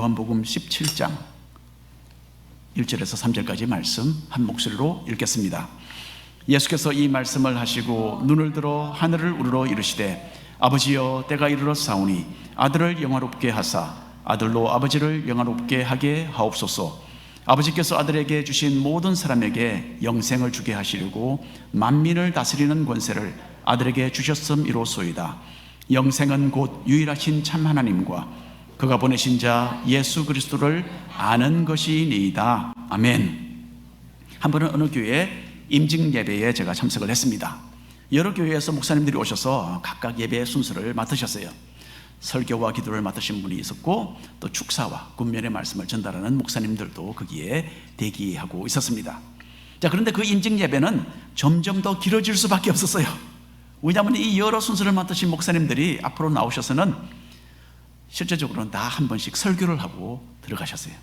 요한복음 17장 1절에서 3절까지 말씀 한 목소리로 읽겠습니다. 예수께서 이 말씀을 하시고 눈을 들어 하늘을 우러러 이르시되 아버지여 때가 이르렀사오니 아들을 영화롭게 하사 아들로 아버지를 영화롭게 하게 하옵소서. 아버지께서 아들에게 주신 모든 사람에게 영생을 주게 하시려고 만민을 다스리는 권세를 아들에게 주셨음이로소이다. 영생은 곧 유일하신 참 하나님과 그가 보내신 자 예수 그리스도를 아는 것이니이다. 아멘. 한 번은 어느 교회 임직 예배에 제가 참석을 했습니다. 여러 교회에서 목사님들이 오셔서 각각 예배의 순서를 맡으셨어요. 설교와 기도를 맡으신 분이 있었고 또 축사와 군면의 말씀을 전달하는 목사님들도 거기에 대기하고 있었습니다. 자, 그런데 그 임직 예배는 점점 더 길어질 수밖에 없었어요. 왜냐하면 이 여러 순서를 맡으신 목사님들이 앞으로 나오셔서는 실제적으로는 다 한 번씩 설교를 하고 들어가셨어요.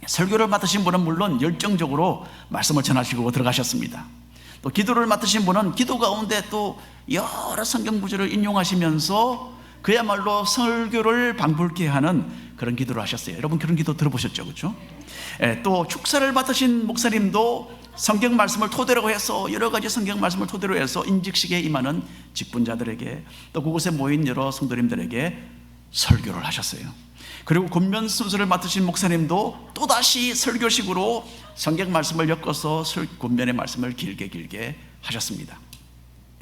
설교를 맡으신 분은 물론 열정적으로 말씀을 전하시고 들어가셨습니다. 또 기도를 맡으신 분은 기도 가운데 또 여러 성경 구절을 인용하시면서 그야말로 설교를 방불케 하는 그런 기도를 하셨어요. 여러분 그런 기도 들어보셨죠? 그렇죠? 또 축사를 맡으신 목사님도 성경 말씀을 토대로 해서 여러 가지 성경 말씀을 토대로 해서 임직식에 임하는 직분자들에게 또 그곳에 모인 여러 성도님들에게 설교를 하셨어요. 그리고 군면 순서를 맡으신 목사님도 또다시 설교식으로 성경 말씀을 엮어서 군면의 말씀을 길게 하셨습니다.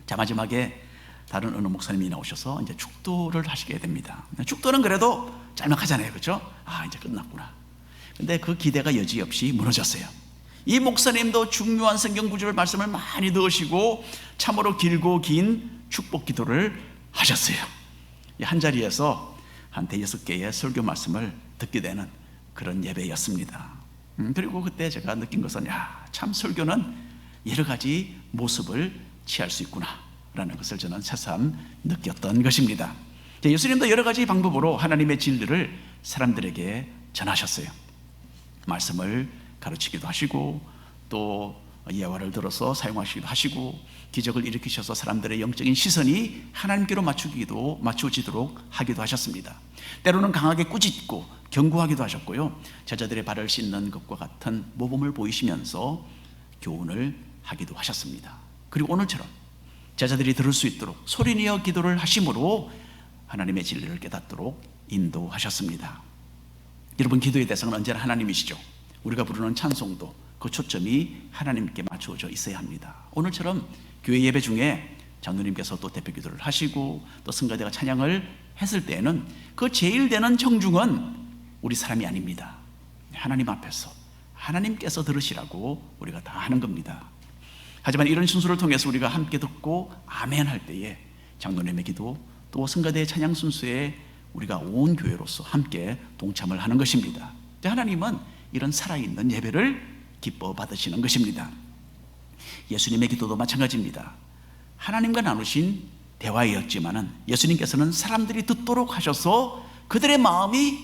자, 마지막에 다른 어느 목사님이 나오셔서 이제 축도를 하시게 됩니다. 축도는 그래도 짤막하잖아요. 그렇죠? 아, 이제 끝났구나. 근데 그 기대가 여지없이 무너졌어요. 이 목사님도 중요한 성경 구절 말씀을 많이 넣으시고 참으로 길고 긴 축복 기도를 하셨어요. 한 자리에서 한 5-6개의 설교 말씀을 듣게 되는 그런 예배였습니다. 그리고 그때 제가 느낀 것은 참 설교는 여러 가지 모습을 취할 수 있구나 라는 것을 저는 새삼 느꼈던 것입니다. 예수님도 여러 가지 방법으로 하나님의 진리를 사람들에게 전하셨어요. 말씀을 가르치기도 하시고 또 예화를 들어서 사용하시기도 하시고 기적을 일으키셔서 사람들의 영적인 시선이 하나님께로 맞춰지도록 하기도 하셨습니다. 때로는 강하게 꾸짖고 경고하기도 하셨고요, 제자들의 발을 씻는 것과 같은 모범을 보이시면서 교훈을 하기도 하셨습니다. 그리고 오늘처럼 제자들이 들을 수 있도록 소리내어 기도를 하심으로 하나님의 진리를 깨닫도록 인도하셨습니다. 여러분, 기도의 대상은 언제나 하나님이시죠. 우리가 부르는 찬송도 그 초점이 하나님께 맞추어져 있어야 합니다. 오늘처럼 교회 예배 중에 장로님께서 또 대표 기도를 하시고 또 성가대가 찬양을 했을 때에는 그 제일 되는 청중은 우리 사람이 아닙니다. 하나님 앞에서 하나님께서 들으시라고 우리가 다 하는 겁니다. 하지만 이런 순서를 통해서 우리가 함께 듣고 아멘 할 때에 장로님의 기도 또 성가대의 찬양 순서에 우리가 온 교회로서 함께 동참을 하는 것입니다. 하나님은 이런 살아있는 예배를 기뻐 받으시는 것입니다. 예수님의 기도도 마찬가지입니다. 하나님과 나누신 대화였지만은 예수님께서는 사람들이 듣도록 하셔서 그들의 마음이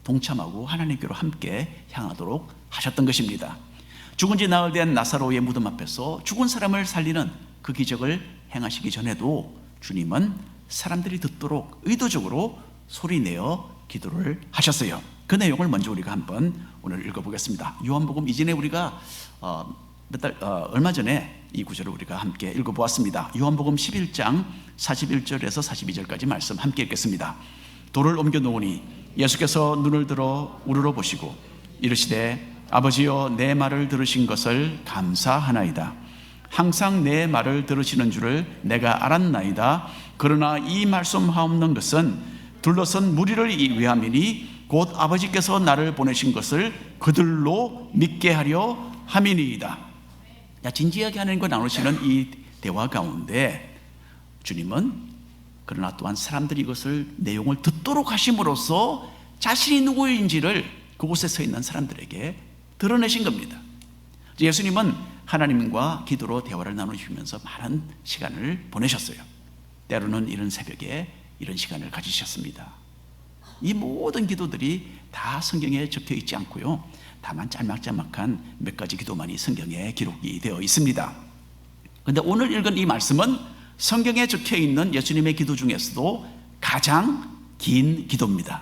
동참하고 하나님께로 함께 향하도록 하셨던 것입니다. 죽은 지 나흘 된 나사로의 무덤 앞에서 죽은 사람을 살리는 그 기적을 행하시기 전에도 주님은 사람들이 듣도록 의도적으로 소리내어 기도를 하셨어요. 그 내용을 먼저 우리가 한번 오늘 읽어보겠습니다. 요한복음 이전에 우리가 얼마 전에 이 구절을 우리가 함께 읽어보았습니다. 요한복음 11장 41절에서 42절까지 말씀 함께 읽겠습니다. 돌을 옮겨 놓으니 예수께서 눈을 들어 우러러 보시고 이르시되 아버지여 내 말을 들으신 것을 감사하나이다. 항상 내 말을 들으시는 줄을 내가 알았나이다. 그러나 이 말씀하옵는 것은 둘러선 무리를 위함이니 곧 아버지께서 나를 보내신 것을 그들로 믿게 하려 함이니이다. 진지하게 하나님과 나누시는 이 대화 가운데 주님은 그러나 또한 사람들이 이것을 내용을 듣도록 하심으로써 자신이 누구인지를 그곳에 서 있는 사람들에게 드러내신 겁니다. 예수님은 하나님과 기도로 대화를 나누시면서 많은 시간을 보내셨어요. 때로는 이런 새벽에 이런 시간을 가지셨습니다. 이 모든 기도들이 다 성경에 적혀 있지 않고요, 다만 짤막짤막한 몇 가지 기도만이 성경에 기록이 되어 있습니다. 그런데 오늘 읽은 이 말씀은 성경에 적혀 있는 예수님의 기도 중에서도 가장 긴 기도입니다.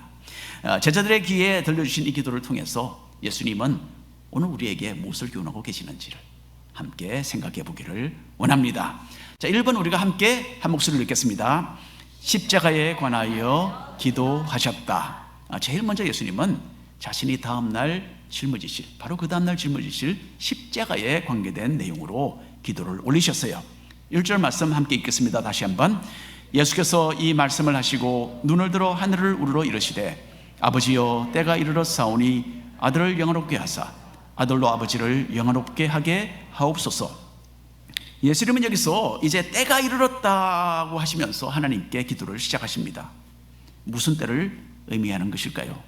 제자들의 귀에 들려주신 이 기도를 통해서 예수님은 오늘 우리에게 무엇을 교훈하고 계시는지를 함께 생각해 보기를 원합니다. 자, 1번 우리가 함께 한 목소리를 읽겠습니다. 십자가에 관하여 기도하셨다. 제일 먼저 예수님은 자신이 다음날 짊어지실, 바로 그 다음날 짊어지실 십자가에 관계된 내용으로 기도를 올리셨어요. 1절 말씀 함께 읽겠습니다. 다시 한번. 예수께서 이 말씀을 하시고 눈을 들어 하늘을 우러러 이르시되 아버지여 때가 이르렀사오니 아들을 영화롭게 하사 아들로 아버지를 영화롭게 하게 하옵소서. 예수님은 여기서 이제 때가 이르렀다고 하시면서 하나님께 기도를 시작하십니다. 무슨 때를 의미하는 것일까요?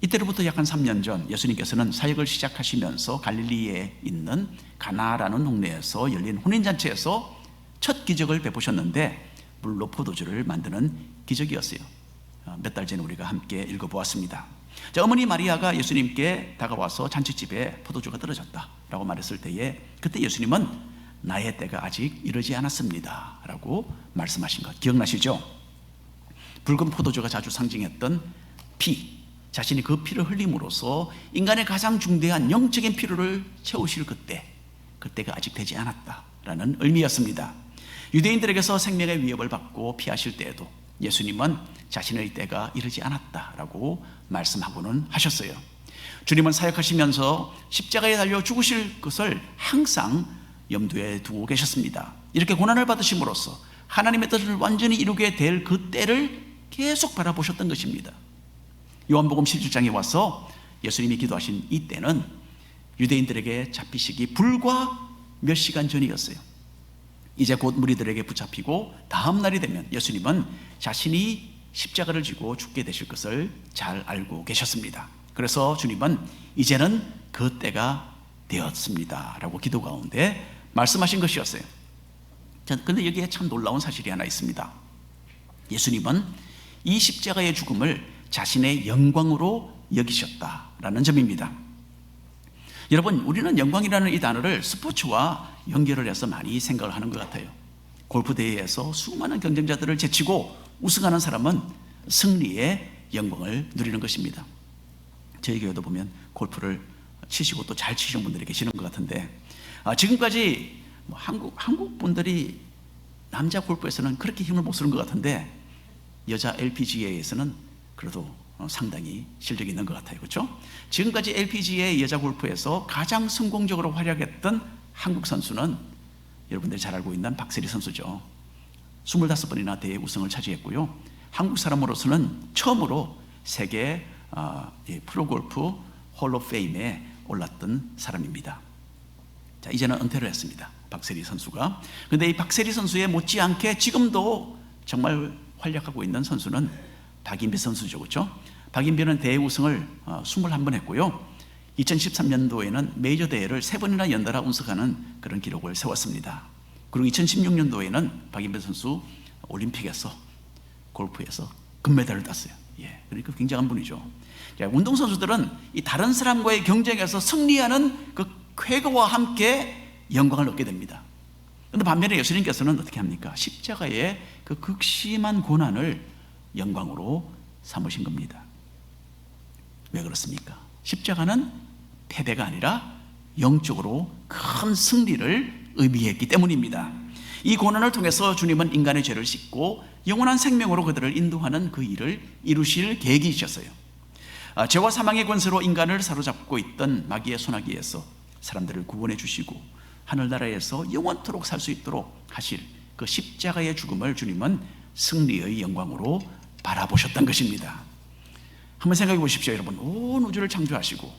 이때로부터 약 한 3년 전 예수님께서는 사역을 시작하시면서 갈릴리에 있는 가나라는 동네에서 열린 혼인잔치에서 첫 기적을 베푸셨는데 물로 포도주를 만드는 기적이었어요. 몇 달 전에 우리가 함께 읽어보았습니다. 자, 어머니 마리아가 예수님께 다가와서 잔치집에 포도주가 떨어졌다라고 말했을 때에 그때 예수님은 나의 때가 아직 이르지 않았습니다 라고 말씀하신 것 기억나시죠? 붉은 포도주가 자주 상징했던 피, 자신이 그 피를 흘림으로써 인간의 가장 중대한 영적인 필요를 채우실 그때가 아직 되지 않았다라는 의미였습니다. 유대인들에게서 생명의 위협을 받고 피하실 때에도 예수님은 자신의 때가 이르지 않았다라고 말씀하고는 하셨어요. 주님은 사역하시면서 십자가에 달려 죽으실 것을 항상 염두에 두고 계셨습니다. 이렇게 고난을 받으심으로써 하나님의 뜻을 완전히 이루게 될 그 때를 계속 바라보셨던 것입니다. 요한복음 17장에 와서 예수님이 기도하신 이 때는 유대인들에게 잡히시기 불과 몇 시간 전이었어요. 이제 곧 무리들에게 붙잡히고 다음 날이 되면 예수님은 자신이 십자가를 지고 죽게 되실 것을 잘 알고 계셨습니다. 그래서 주님은 이제는 그 때가 되었습니다 라고 기도 가운데 말씀하신 것이었어요. 그런데 여기에 참 놀라운 사실이 하나 있습니다. 예수님은 이 십자가의 죽음을 자신의 영광으로 여기셨다라는 점입니다. 여러분, 우리는 영광이라는 이 단어를 스포츠와 연결을 해서 많이 생각을 하는 것 같아요. 골프 대회에서 수많은 경쟁자들을 제치고 우승하는 사람은 승리의 영광을 누리는 것입니다. 저희 교회도 보면 골프를 치시고 또 잘 치시는 분들이 계시는 것 같은데 지금까지 한국 분들이 남자 골프에서는 그렇게 힘을 못 쓰는 것 같은데 여자 LPGA에서는 그래도 상당히 실력이 있는 것 같아요. 그렇죠? 지금까지 LPGA 여자 골프에서 가장 성공적으로 활약했던 한국 선수는 여러분들이 잘 알고 있는 박세리 선수죠. 25번이나 대회 우승을 차지했고요. 한국 사람으로서는 처음으로 세계 프로골프 홀 오브 페임에 올랐던 사람입니다. 자, 이제는 은퇴를 했습니다. 박세리 선수가. 그런데 이 박세리 선수에 못지않게 지금도 정말 활약하고 있는 선수는 박인비 선수죠. 그렇죠? 박인비는 대회 우승을 21번 했고요. 2013년도에는 메이저 대회를 3번이나 연달아 우승하는 그런 기록을 세웠습니다. 그리고 2016년도에는 박인비 선수 올림픽에서 골프에서 금메달을 땄어요. 그러니까 굉장한 분이죠. 운동선수들은 이 다른 사람과의 경쟁에서 승리하는 그 쾌거와 함께 영광을 얻게 됩니다. 그런데 반면에 예수님께서는 어떻게 합니까? 십자가의 그 극심한 고난을 영광으로 삼으신 겁니다. 왜 그렇습니까? 십자가는 패배가 아니라 영적으로 큰 승리를 의미했기 때문입니다. 이 고난을 통해서 주님은 인간의 죄를 씻고 영원한 생명으로 그들을 인도하는 그 일을 이루실 계획이셨어요. 죄와 사망의 권세로 인간을 사로잡고 있던 마귀의 소나기에서 사람들을 구원해 주시고 하늘나라에서 영원토록 살 수 있도록 하실 그 십자가의 죽음을 주님은 승리의 영광으로 바라보셨던 것입니다. 한번 생각해 보십시오. 여러분, 온 우주를 창조하시고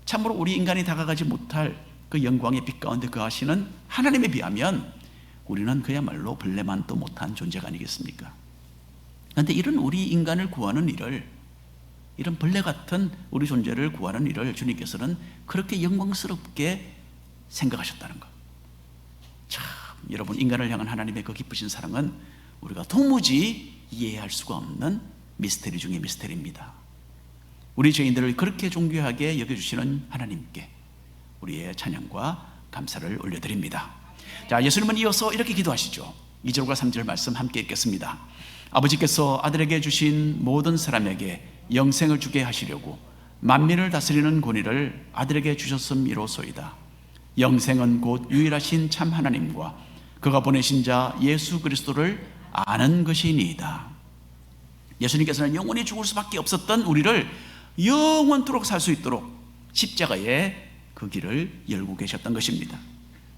참으로 우리 인간이 다가가지 못할 그 영광의 빛 가운데 거하시는 하나님에 비하면 우리는 그야말로 벌레만도 못한 존재가 아니겠습니까? 그런데 이런 우리 인간을 구하는 일을, 이런 벌레 같은 우리 존재를 구하는 일을 주님께서는 그렇게 영광스럽게 생각하셨다는 것. 참, 여러분, 인간을 향한 하나님의 그 기쁘신 사랑은 우리가 도무지 이해할 수가 없는 미스테리 중의 미스테리입니다. 우리 죄인들을 그렇게 존귀하게 여겨주시는 하나님께 우리의 찬양과 감사를 올려드립니다. 자, 예수님은 이어서 이렇게 기도하시죠. 2절과 3절 말씀 함께 읽겠습니다. 아버지께서 아들에게 주신 모든 사람에게 영생을 주게 하시려고 만민을 다스리는 권위를 아들에게 주셨음이로소이다. 영생은 곧 유일하신 참 하나님과 그가 보내신 자 예수 그리스도를 아는 것이니이다. 예수님께서는 영원히 죽을 수밖에 없었던 우리를 영원토록 살 수 있도록 십자가에 그 길을 열고 계셨던 것입니다.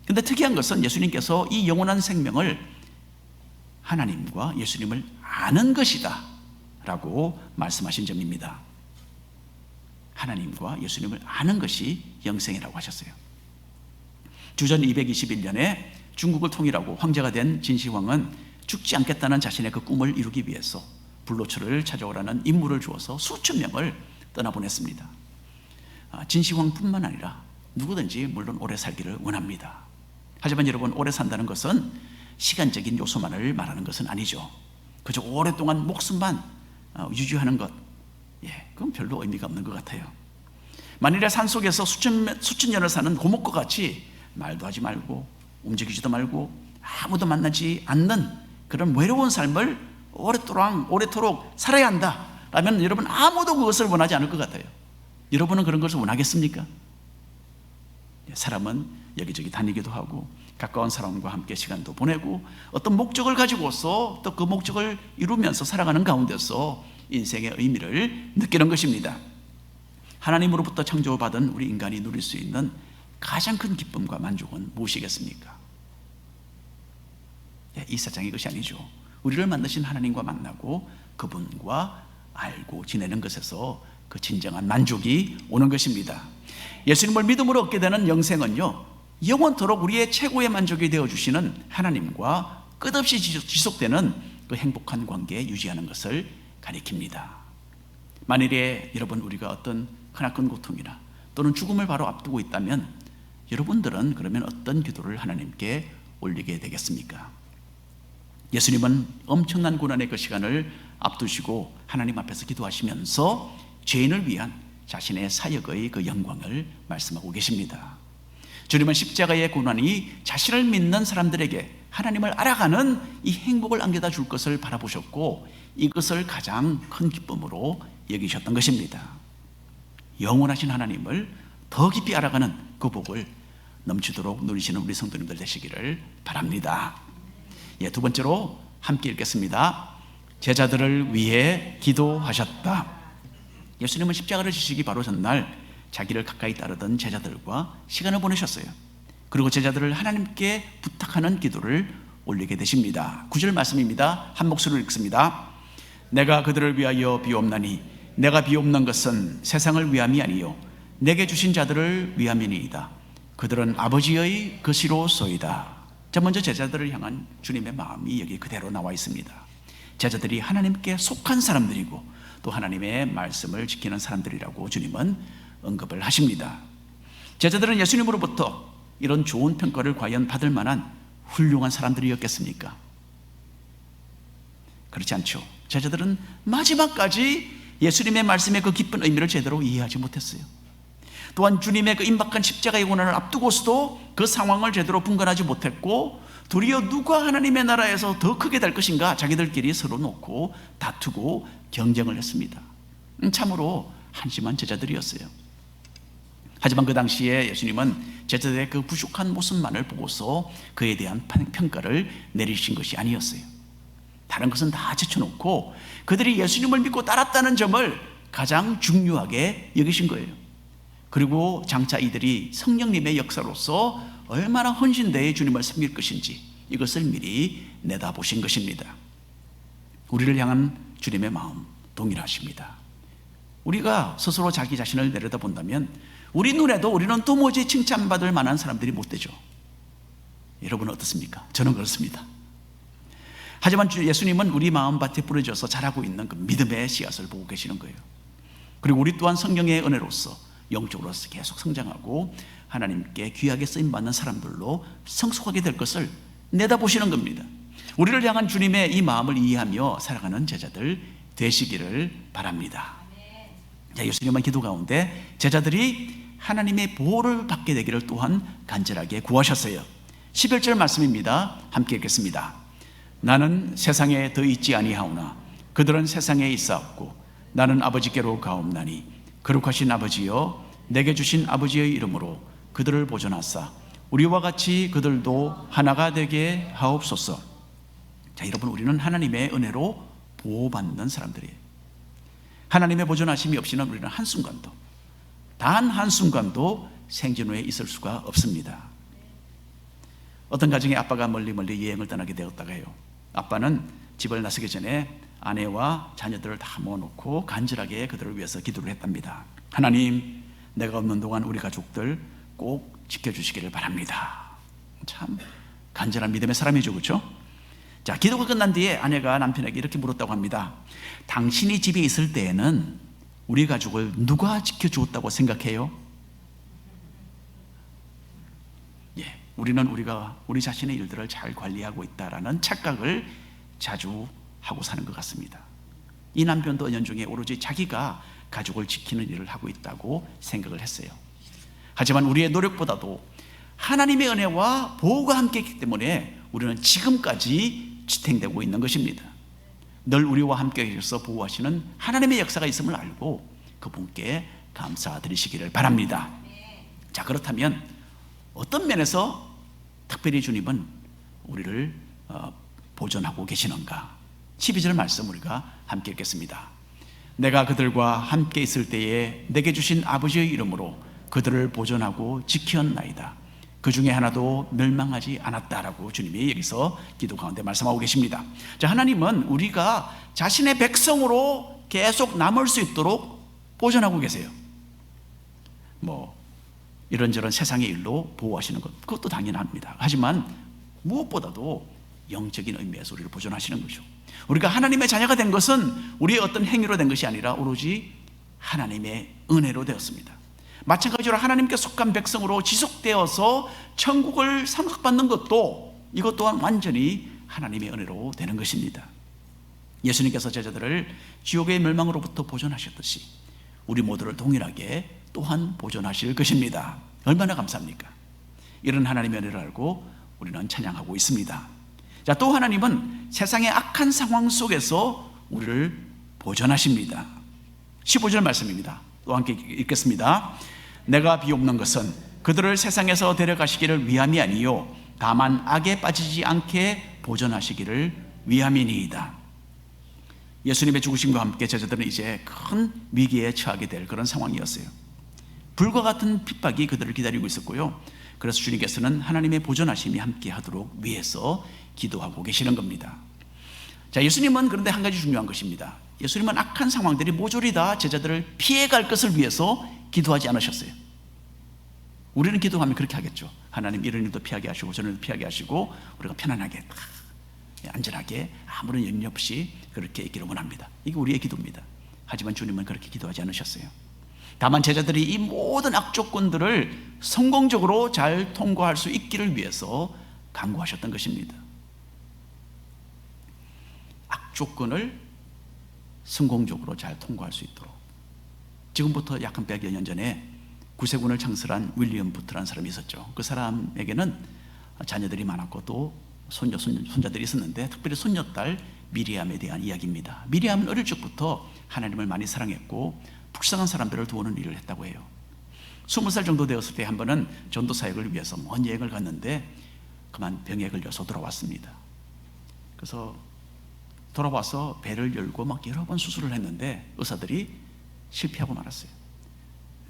그런데 특이한 것은 예수님께서 이 영원한 생명을 하나님과 예수님을 아는 것이다 라고 말씀하신 점입니다. 하나님과 예수님을 아는 것이 영생이라고 하셨어요. 주전 221년에 중국을 통일하고 황제가 된 진시황은 죽지 않겠다는 자신의 그 꿈을 이루기 위해서 불로초를 찾아오라는 임무를 주어서 수천 명을 떠나보냈습니다. 진시황뿐만 아니라 누구든지 물론 오래 살기를 원합니다. 하지만 여러분, 오래 산다는 것은 시간적인 요소만을 말하는 것은 아니죠. 그저 오랫동안 목숨만 유지하는 것, 그건 별로 의미가 없는 것 같아요. 만일에 산속에서 수천 년을 사는 고목과 같이 말도 하지 말고 움직이지도 말고 아무도 만나지 않는 그런 외로운 삶을 오래도록 살아야 한다라면 여러분, 아무도 그것을 원하지 않을 것 같아요. 여러분은 그런 것을 원하겠습니까? 사람은 여기저기 다니기도 하고 가까운 사람과 함께 시간도 보내고 어떤 목적을 가지고서 또 그 목적을 이루면서 살아가는 가운데서 인생의 의미를 느끼는 것입니다. 하나님으로부터 창조받은 우리 인간이 누릴 수 있는 가장 큰 기쁨과 만족은 무엇이겠습니까? 이 세상의 것이 아니죠. 우리를 만드신 하나님과 만나고 그분과 알고 지내는 것에서 그 진정한 만족이 오는 것입니다. 예수님을 믿음으로 얻게 되는 영생은요, 영원토록 우리의 최고의 만족이 되어주시는 하나님과 끝없이 지속되는 그 행복한 관계 유지하는 것을 가리킵니다. 만일에 여러분, 우리가 어떤 크나큰 고통이나 또는 죽음을 바로 앞두고 있다면 여러분들은 그러면 어떤 기도를 하나님께 올리게 되겠습니까? 예수님은 엄청난 고난의 그 시간을 앞두시고 하나님 앞에서 기도하시면서 죄인을 위한 자신의 사역의 그 영광을 말씀하고 계십니다. 주님은 십자가의 고난이 자신을 믿는 사람들에게 하나님을 알아가는 이 행복을 안겨다 줄 것을 바라보셨고 이것을 가장 큰 기쁨으로 여기셨던 것입니다. 영원하신 하나님을 더 깊이 알아가는 그 복을 넘치도록 누리시는 우리 성도님들 되시기를 바랍니다. 두 번째로 함께 읽겠습니다. 제자들을 위해 기도하셨다. 예수님은 십자가를 지시기 바로 전날 자기를 가까이 따르던 제자들과 시간을 보내셨어요. 그리고 제자들을 하나님께 부탁하는 기도를 올리게 되십니다. 9절 말씀입니다. 한 목소리로 읽습니다. 내가 그들을 위하여 비옵나니 내가 비옵는 것은 세상을 위함이 아니요 내게 주신 자들을 위함이니이다. 그들은 아버지의 것이로소이다. 자, 먼저 제자들을 향한 주님의 마음이 여기 그대로 나와 있습니다. 제자들이 하나님께 속한 사람들이고 또 하나님의 말씀을 지키는 사람들이라고 주님은 언급을 하십니다. 제자들은 예수님으로부터 이런 좋은 평가를 과연 받을 만한 훌륭한 사람들이었겠습니까? 그렇지 않죠. 제자들은 마지막까지 예수님의 말씀의 그 깊은 의미를 제대로 이해하지 못했어요. 또한 주님의 그 임박한 십자가의 고난을 앞두고서도 그 상황을 제대로 분간하지 못했고 도리어 누가 하나님의 나라에서 더 크게 될 것인가 자기들끼리 서로 놓고 다투고 경쟁을 했습니다. 참으로 한심한 제자들이었어요. 하지만 그 당시에 예수님은 제자들의 그 부족한 모습만을 보고서 그에 대한 평가를 내리신 것이 아니었어요. 다른 것은 다 제쳐놓고 그들이 예수님을 믿고 따랐다는 점을 가장 중요하게 여기신 거예요. 그리고 장차 이들이 성령님의 역사로서 얼마나 헌신되어 주님을 섬길 것인지 이것을 미리 내다보신 것입니다. 우리를 향한 주님의 마음 동일하십니다. 우리가 스스로 자기 자신을 내려다본다면 우리 눈에도 우리는 도무지 칭찬받을 만한 사람들이 못 되죠. 여러분은 어떻습니까? 저는 그렇습니다. 하지만 예수님은 우리 마음밭에 뿌려져서 자라고 있는 그 믿음의 씨앗을 보고 계시는 거예요. 그리고 우리 또한 성령의 은혜로서 영적으로 계속 성장하고 하나님께 귀하게 쓰임받는 사람들로 성숙하게 될 것을 내다보시는 겁니다. 우리를 향한 주님의 이 마음을 이해하며 살아가는 제자들 되시기를 바랍니다. 자, 예수님의 기도 가운데 제자들이 하나님의 보호를 받게 되기를 또한 간절하게 구하셨어요. 11절 말씀입니다. 함께 읽겠습니다. 나는 세상에 더 있지 아니하오나 그들은 세상에 있사옵고 나는 아버지께로 가옵나니 거룩하신 아버지여 내게 주신 아버지의 이름으로 그들을 보존하사 우리와 같이 그들도 하나가 되게 하옵소서. 자, 여러분, 우리는 하나님의 은혜로 보호받는 사람들이에요. 하나님의 보존하심이 없이는 우리는 한순간도, 단 한순간도 생존 후에 있을 수가 없습니다. 어떤 가정의 아빠가 멀리 여행을 떠나게 되었다가 해요. 아빠는 집을 나서기 전에 아내와 자녀들을 다 모아놓고 간절하게 그들을 위해서 기도를 했답니다. 하나님, 내가 없는 동안 우리 가족들 꼭 지켜주시기를 바랍니다. 참 간절한 믿음의 사람이죠, 그렇죠? 자, 기도가 끝난 뒤에 아내가 남편에게 이렇게 물었다고 합니다. 당신이 집에 있을 때에는 우리 가족을 누가 지켜주었다고 생각해요? 우리는 우리 자신의 일들을 잘 관리하고 있다라는 착각을 자주 하고 사는 것 같습니다. 이 남편도 은연중에 오로지 자기가 가족을 지키는 일을 하고 있다고 생각을 했어요. 하지만 우리의 노력보다도 하나님의 은혜와 보호가 함께했기 때문에 우리는 지금까지 지탱되고 있는 것입니다. 늘 우리와 함께 계셔서 보호하시는 하나님의 역사가 있음을 알고 그분께 감사드리시기를 바랍니다. 자, 그렇다면 어떤 면에서 특별히 주님은 우리를 보존하고 계시는가? 12절 말씀 우리가 함께 읽겠습니다. 내가 그들과 함께 있을 때에 내게 주신 아버지의 이름으로 그들을 보존하고 지켰나이다. 그 중에 하나도 멸망하지 않았다라고 주님이 여기서 기도 가운데 말씀하고 계십니다. 자, 하나님은 우리가 자신의 백성으로 계속 남을 수 있도록 보존하고 계세요. 이런저런 세상의 일로 보호하시는 것, 그것도 당연합니다. 하지만 무엇보다도 영적인 의미에서 우리를 보존하시는 것이죠. 우리가 하나님의 자녀가 된 것은 우리의 어떤 행위로 된 것이 아니라 오로지 하나님의 은혜로 되었습니다. 마찬가지로 하나님께 속한 백성으로 지속되어서 천국을 상속받는 것도 이것 또한 완전히 하나님의 은혜로 되는 것입니다. 예수님께서 제자들을 지옥의 멸망으로부터 보존하셨듯이 우리 모두를 동일하게 또한 보존하실 것입니다. 얼마나 감사합니까? 이런 하나님의 은혜를 알고 우리는 찬양하고 있습니다. 자, 또 하나님은 세상의 악한 상황 속에서 우리를 보존하십니다. 15절 말씀입니다. 또 함께 읽겠습니다. 내가 비옵는 것은 그들을 세상에서 데려가시기를 위함이 아니요 다만 악에 빠지지 않게 보존하시기를 위함이니이다. 예수님의 죽으심과 함께 제자들은 이제 큰 위기에 처하게 될 그런 상황이었어요. 불과 같은 핍박이 그들을 기다리고 있었고요. 그래서 주님께서는 하나님의 보존하심이 함께 하도록 위해서 기도하고 계시는 겁니다. 자, 예수님은 그런데 한 가지 중요한 것입니다. 예수님은 악한 상황들이 모조리 다 제자들을 피해갈 것을 위해서 기도하지 않으셨어요. 우리는 기도하면 그렇게 하겠죠. 하나님 이런 일도 피하게 하시고 저런 일도 피하게 하시고 우리가 편안하게 안전하게 아무런 염려 없이 그렇게 있기를 원합니다. 이게 우리의 기도입니다. 하지만 주님은 그렇게 기도하지 않으셨어요. 다만 제자들이 이 모든 악조건들을 성공적으로 잘 통과할 수 있기를 위해서 간구하셨던 것입니다. 악조건을 성공적으로 잘 통과할 수 있도록. 지금부터 약 한 100여 년 전에 구세군을 창설한 윌리엄 부트라는 사람이 있었죠. 그 사람에게는 자녀들이 많았고 또 손자들이 있었는데 특별히 손녀딸 미리암에 대한 이야기입니다. 미리암은 어릴 적부터 하나님을 많이 사랑했고 불쌍한 사람들을 도우는 일을 했다고 해요. 20살 정도 되었을 때 한 번은 전도 사역을 위해서 먼 여행을 갔는데 그만 병에 걸려서 돌아왔습니다. 그래서 돌아와서 배를 열고 막 여러 번 수술을 했는데 의사들이 실패하고 말았어요.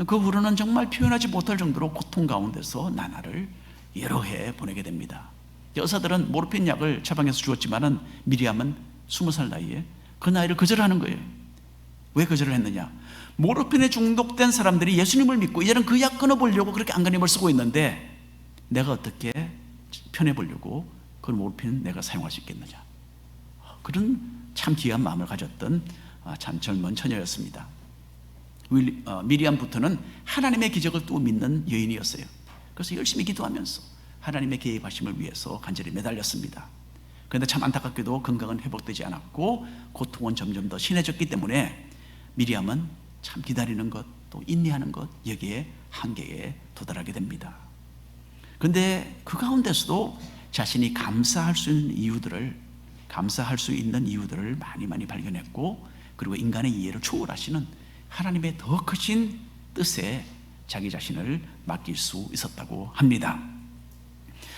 그 후로는 정말 표현하지 못할 정도로 고통 가운데서 나날을 여러 해 보내게 됩니다. 의사들은 모르핀 약을 처방해서 주었지만은 미리암은 20살 나이에 그 나이를 거절하는 거예요. 왜 거절을 했느냐? 모르핀에 중독된 사람들이 예수님을 믿고 이제는 그 약 끊어보려고 그렇게 안간힘을 쓰고 있는데 내가 어떻게 편해보려고 그 모르핀 내가 사용할 수 있겠느냐? 그런 참 귀한 마음을 가졌던 참 젊은 처녀였습니다. 미리암 부터는 하나님의 기적을 또 믿는 여인이었어요. 그래서 열심히 기도하면서 하나님의 개입하심을 위해서 간절히 매달렸습니다. 그런데 참 안타깝게도 건강은 회복되지 않았고 고통은 점점 더 심해졌기 때문에 미리암은 참 기다리는 것, 또 인내하는 것, 여기에 한계에 도달하게 됩니다. 그런데 그 가운데서도 자신이 감사할 수 있는 이유들을 감사할 수 있는 이유들을 많이 발견했고, 그리고 인간의 이해를 초월하시는 하나님의 더 크신 뜻에 자기 자신을 맡길 수 있었다고 합니다.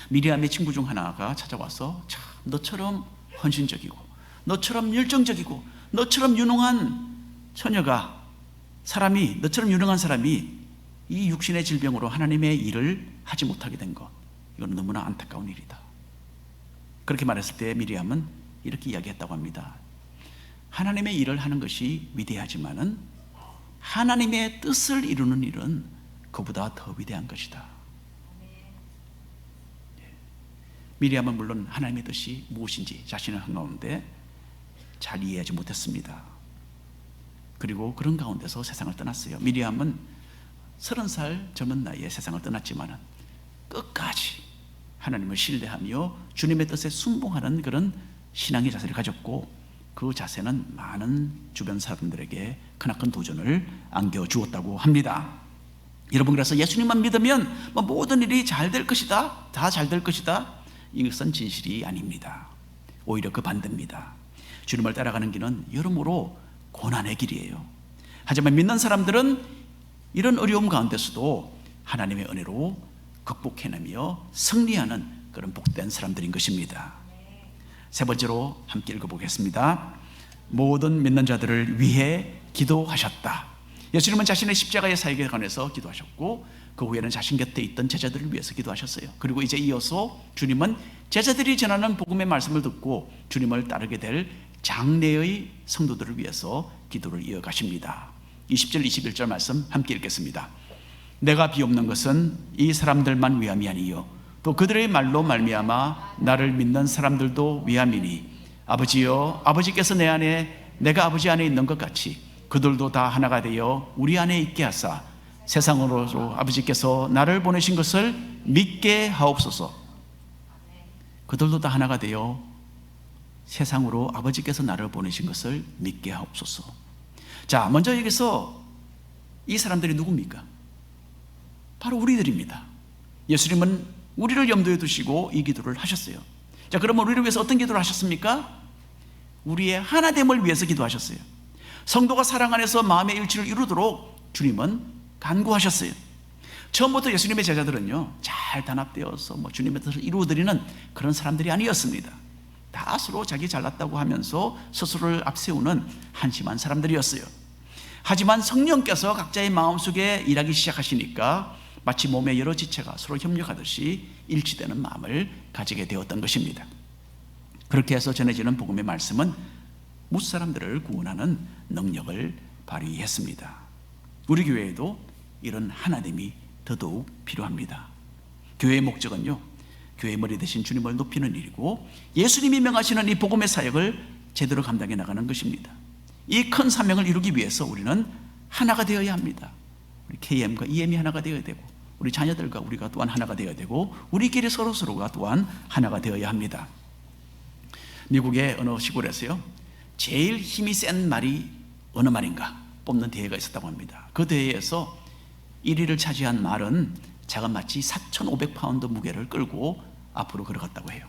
미리암의 친구 중 하나가 찾아와서, 참 너처럼 헌신적이고 너처럼 열정적이고 너처럼 유능한 처녀가, 너처럼 유능한 사람이 이 육신의 질병으로 하나님의 일을 하지 못하게 된 것, 이건 너무나 안타까운 일이다. 그렇게 말했을 때 미리암은 이렇게 이야기했다고 합니다. 하나님의 일을 하는 것이 위대하지만은 하나님의 뜻을 이루는 일은 그보다 더 위대한 것이다. 미리암은 물론 하나님의 뜻이 무엇인지 자신의 한가운데 잘 이해하지 못했습니다. 그리고 그런 가운데서 세상을 떠났어요. 미리암은 30살 젊은 나이에 세상을 떠났지만 끝까지 하나님을 신뢰하며 주님의 뜻에 순종하는 그런 신앙의 자세를 가졌고, 그 자세는 많은 주변 사람들에게 크나큰 도전을 안겨주었다고 합니다. 여러분, 그래서 예수님만 믿으면 모든 일이 잘 될 것이다, 다 잘 될 것이다, 이것은 진실이 아닙니다. 오히려 그 반대입니다. 주님을 따라가는 길은 여러모로 고난의 길이에요. 하지만 믿는 사람들은 이런 어려움 가운데서도 하나님의 은혜로 극복해내며 승리하는 그런 복된 사람들인 것입니다. 세 번째로 함께 읽어보겠습니다. 모든 믿는 자들을 위해 기도하셨다. 예수님은 자신의 십자가의 사역에 관해서 기도하셨고, 그 후에는 자신 곁에 있던 제자들을 위해서 기도하셨어요. 그리고 이제 이어서 주님은 제자들이 전하는 복음의 말씀을 듣고 주님을 따르게 될 장래의 성도들을 위해서 기도를 이어가십니다. 20절 21절 말씀 함께 읽겠습니다. 내가 비옵는 것은 이 사람들만 위함이 아니요 또 그들의 말로 말미암아 나를 믿는 사람들도 위함이니, 아버지여, 아버지께서 내 안에 내가 아버지 안에 있는 것 같이 그들도 다 하나가 되어 우리 안에 있게 하사 세상으로 아버지께서 나를 보내신 것을 믿게 하옵소서. 그들도 다 하나가 되어 세상으로 아버지께서 나를 보내신 것을 믿게 하옵소서. 자, 먼저 여기서 이 사람들이 누굽니까? 바로 우리들입니다. 예수님은 우리를 염두에 두시고 이 기도를 하셨어요. 자, 그러면 우리를 위해서 어떤 기도를 하셨습니까? 우리의 하나됨을 위해서 기도하셨어요. 성도가 사랑 안에서 마음의 일치를 이루도록 주님은 간구하셨어요. 처음부터 예수님의 제자들은요, 잘 단합되어서 주님의 뜻을 이루어드리는 그런 사람들이 아니었습니다. 다 서로 자기 잘났다고 하면서 스스로를 앞세우는 한심한 사람들이었어요. 하지만 성령께서 각자의 마음속에 일하기 시작하시니까 마치 몸의 여러 지체가 서로 협력하듯이 일치되는 마음을 가지게 되었던 것입니다. 그렇게 해서 전해지는 복음의 말씀은 무사람들을 구원하는 능력을 발휘했습니다. 우리 교회에도 이런 하나됨이 더더욱 필요합니다. 교회의 목적은요, 교회의 머리 대신 주님을 높이는 일이고, 예수님이 명하시는 이 복음의 사역을 제대로 감당해 나가는 것입니다. 이 큰 사명을 이루기 위해서 우리는 하나가 되어야 합니다. 우리 KM과 EM이 하나가 되어야 되고, 우리 자녀들과 우리가 또한 하나가 되어야 되고, 우리끼리 서로가 또한 하나가 되어야 합니다. 미국의 어느 시골에서요, 제일 힘이 센 말이 어느 말인가 뽑는 대회가 있었다고 합니다. 그 대회에서 1위를 차지한 말은 자그마치 마치 4,500파운드 무게를 끌고 앞으로 걸어갔다고 해요.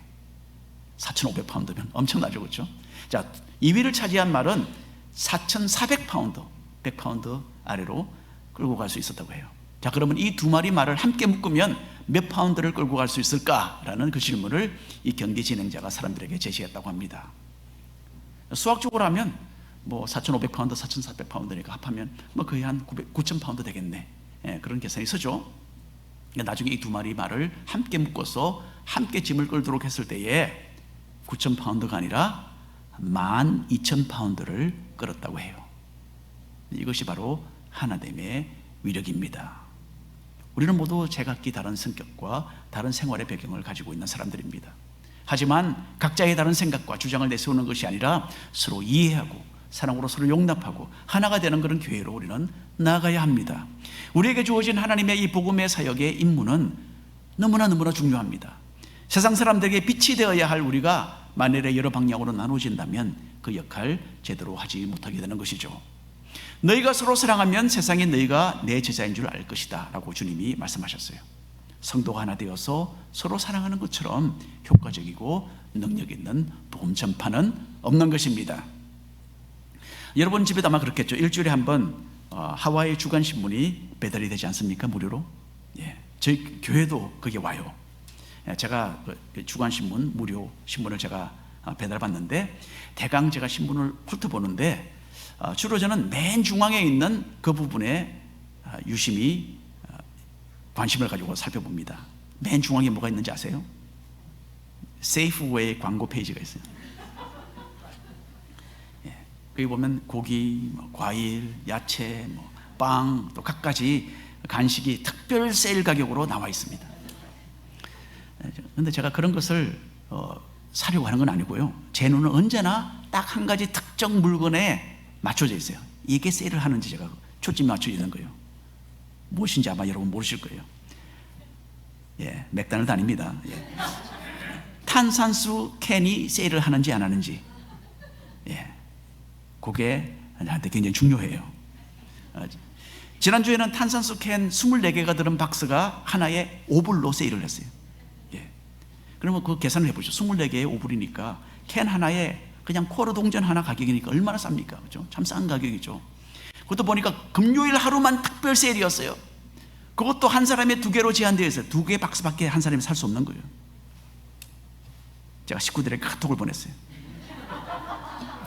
4,500파운드면 엄청나죠, 그렇죠? 자, 2위를 차지한 말은 4,400파운드, 100파운드 아래로 끌고 갈 수 있었다고 해요. 자, 그러면 이 두 마리 말을 함께 묶으면 몇 파운드를 끌고 갈 수 있을까라는 그 질문을 이 경기 진행자가 사람들에게 제시했다고 합니다. 수학적으로 하면 4,500파운드, 4,400파운드니까 합하면 거의 한 9,000파운드 되겠네. 그런 계산이 서죠. 나중에 이 두 마리 말을 함께 묶어서 함께 짐을 끌도록 했을 때에 9,000파운드가 아니라 12,000파운드를 끌었다고 해요. 이것이 바로 하나됨의 위력입니다. 우리는 모두 제각기 다른 성격과 다른 생활의 배경을 가지고 있는 사람들입니다. 하지만 각자의 다른 생각과 주장을 내세우는 것이 아니라 서로 이해하고 사랑으로 서로 용납하고 하나가 되는 그런 교회로 우리는 나아가야 합니다. 우리에게 주어진 하나님의 이 복음의 사역의 임무는 너무나 중요합니다. 세상 사람들에게 빛이 되어야 할 우리가 만일에 여러 방향으로 나눠진다면 그 역할 제대로 하지 못하게 되는 것이죠. 너희가 서로 사랑하면 세상이 너희가 내 제자인 줄 알 것이다 라고 주님이 말씀하셨어요. 성도가 하나 되어서 서로 사랑하는 것처럼 효과적이고 능력 있는 복음 전파는 없는 것입니다. 여러분 집에도 아마 그렇겠죠. 일주일에 한 번 하와이 주간 신문이 배달이 되지 않습니까? 무료로. 예, 저희 교회도 그게 와요. 제가 그 주간 신문 무료 신문을 제가 배달받는데 대강 제가 신문을 훑어보는데 주로 저는 맨 중앙에 있는 그 부분에 유심히 관심을 가지고 살펴봅니다. 맨 중앙에 뭐가 있는지 아세요? 세이프웨이 광고 페이지가 있어요. 예, 거기 보면 고기, 과일, 야채, 빵, 또 갖가지 간식이 특별 세일 가격으로 나와 있습니다. 그런데 제가 그런 것을 사려고 하는 건 아니고요. 제 눈은 언제나 딱 한 가지 특정 물건에 맞춰져 있어요. 이게 세일을 하는지 제가 초점이 맞춰져 있는 거예요. 무엇인지 아마 여러분 모르실 거예요. 예, 맥도날드 아닙니다. 예. 탄산수 캔이 세일을 하는지 안 하는지, 예, 그게 나한테 굉장히 중요해요. 지난주에는 탄산수 캔 24개가 들은 박스가 하나에 5불로 세일을 했어요. 예. 그러면 그 계산을 해보죠. 24개에 5불이니까 캔 하나에 그냥 쿼러 동전 하나 가격이니까 얼마나 쌉니까? 그렇죠? 참 싼 가격이죠. 그것도 보니까 금요일 하루만 특별 세일이었어요. 그것도 한 사람에 2개로 제한되어 있어요. 2개 박스밖에 한 사람이 살 수 없는 거예요. 제가 식구들에게 카톡을 보냈어요.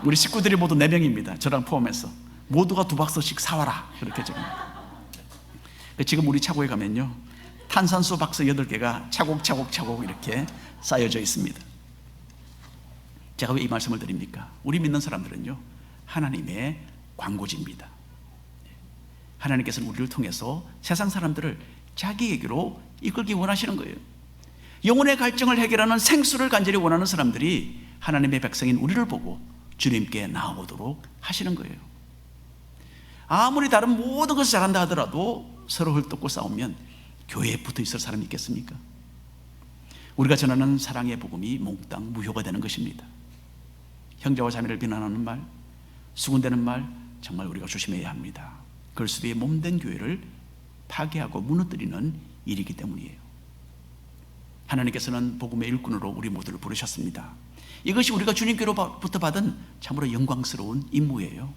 우리 식구들이 모두 4명입니다. 저랑 포함해서 모두가 2박스씩 사와라. 그렇게 지금 우리 차고에 가면요, 탄산수 박스 8개가 차곡차곡 이렇게 쌓여져 있습니다. 제가 왜 이 말씀을 드립니까? 우리 믿는 사람들은요, 하나님의 광고지입니다. 하나님께서는 우리를 통해서 세상 사람들을 자기에게로 이끌기 원하시는 거예요. 영혼의 갈증을 해결하는 생수를 간절히 원하는 사람들이 하나님의 백성인 우리를 보고 주님께 나아오도록 하시는 거예요. 아무리 다른 모든 것을 잘한다 하더라도 서로 헐뜯고 싸우면 교회에 붙어 있을 사람이 있겠습니까? 우리가 전하는 사랑의 복음이 몽땅 무효가 되는 것입니다. 형제와 자매를 비난하는 말, 수군대는 말, 정말 우리가 조심해야 합니다. 그리스도의 몸된 교회를 파괴하고 무너뜨리는 일이기 때문이에요. 하나님께서는 복음의 일꾼으로 우리 모두를 부르셨습니다. 이것이 우리가 주님께로부터 받은 참으로 영광스러운 임무예요.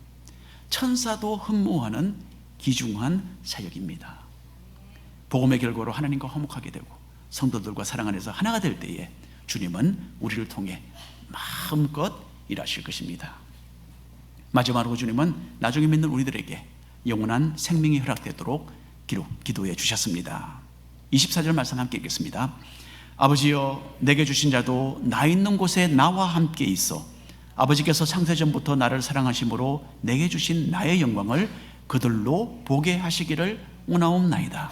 천사도 흠모하는 귀중한 사역입니다. 복음의 결과로 하나님과 화목하게 되고 성도들과 사랑 안에서 하나가 될 때에 주님은 우리를 통해 마음껏 일하실 것입니다. 마지막으로 주님은 나중에 믿는 우리들에게 영원한 생명이 허락되도록 기도해 주셨습니다. 24절 말씀 함께 읽겠습니다. 아버지여, 내게 주신 자도 나 있는 곳에 나와 함께 있어 아버지께서 창세전부터 나를 사랑하심으로 내게 주신 나의 영광을 그들로 보게 하시기를 원하옵나이다.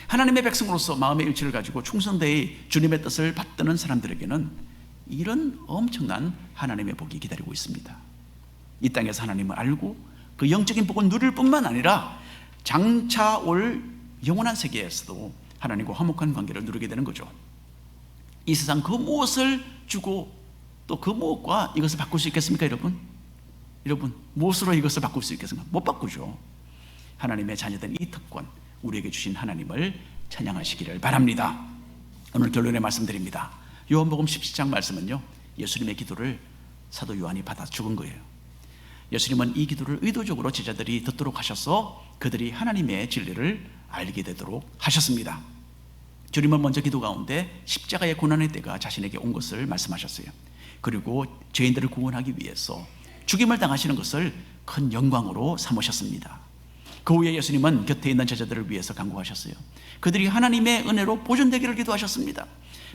하나님의 백성으로서 마음의 일치를 가지고 충성되이 주님의 뜻을 받드는 사람들에게는 이런 엄청난 하나님의 복이 기다리고 있습니다. 이 땅에서 하나님을 알고 그 영적인 복을 누릴 뿐만 아니라 장차 올 영원한 세계에서도 하나님과 화목한 관계를 누리게 되는 거죠. 이 세상 그 무엇을 주고 또 그 무엇과 이것을 바꿀 수 있겠습니까, 여러분? 여러분, 무엇으로 이것을 바꿀 수 있겠습니까? 못 바꾸죠. 하나님의 자녀된 이 특권, 우리에게 주신 하나님을 찬양하시기를 바랍니다. 오늘 결론에 말씀드립니다. 요한복음 17장 말씀은요, 예수님의 기도를 사도 요한이 받아 죽은 거예요. 예수님은 이 기도를 의도적으로 제자들이 듣도록 하셔서 그들이 하나님의 진리를 알게 되도록 하셨습니다. 주님은 먼저 기도 가운데 십자가의 고난의 때가 자신에게 온 것을 말씀하셨어요. 그리고 죄인들을 구원하기 위해서 죽임을 당하시는 것을 큰 영광으로 삼으셨습니다. 그 후에 예수님은 곁에 있는 제자들을 위해서 간구하셨어요. 그들이 하나님의 은혜로 보존되기를 기도하셨습니다.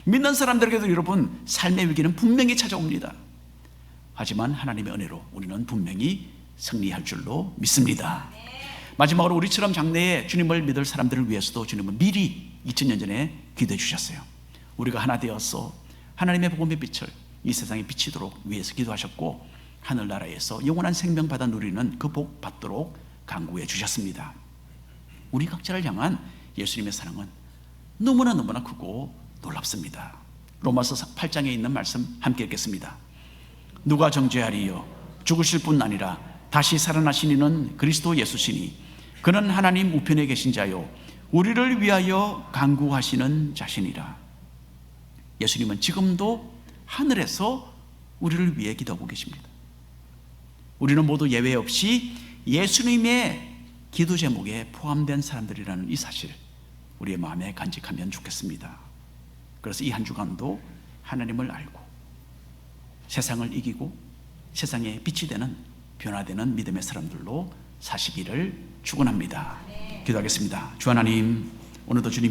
믿는 사람들에게도 여러분, 삶의 위기는 분명히 찾아옵니다. 하지만 하나님의 은혜로 우리는 분명히 승리할 줄로 믿습니다. 마지막으로 우리처럼 장래에 주님을 믿을 사람들을 위해서도 주님은 미리 2000년 전에 기도해 주셨어요. 우리가 하나 되어서 하나님의 복음의 빛을 이 세상에 비치도록 위해서 기도하셨고, 하늘나라에서 영원한 생명 받아 누리는 그 복 받도록 간구해 주셨습니다. 우리 각자를 향한 예수님의 사랑은 너무나 크고 놀랍습니다. 로마서 8장에 있는 말씀 함께 읽겠습니다. 누가 정죄하리요? 죽으실 뿐 아니라 다시 살아나신 이는 그리스도 예수시니 그는 하나님 우편에 계신 자요 우리를 위하여 간구하시는 자신이라. 예수님은 지금도 하늘에서 우리를 위해 기도하고 계십니다. 우리는 모두 예외 없이 예수님의 기도 제목에 포함된 사람들이라는 이 사실, 우리의 마음에 간직하면 좋겠습니다. 그래서 이 한 주간도 하나님을 알고 세상을 이기고 세상에 빛이 되는, 변화되는 믿음의 사람들로 사시기를 축원합니다. 기도하겠습니다. 주 하나님, 오늘도 주님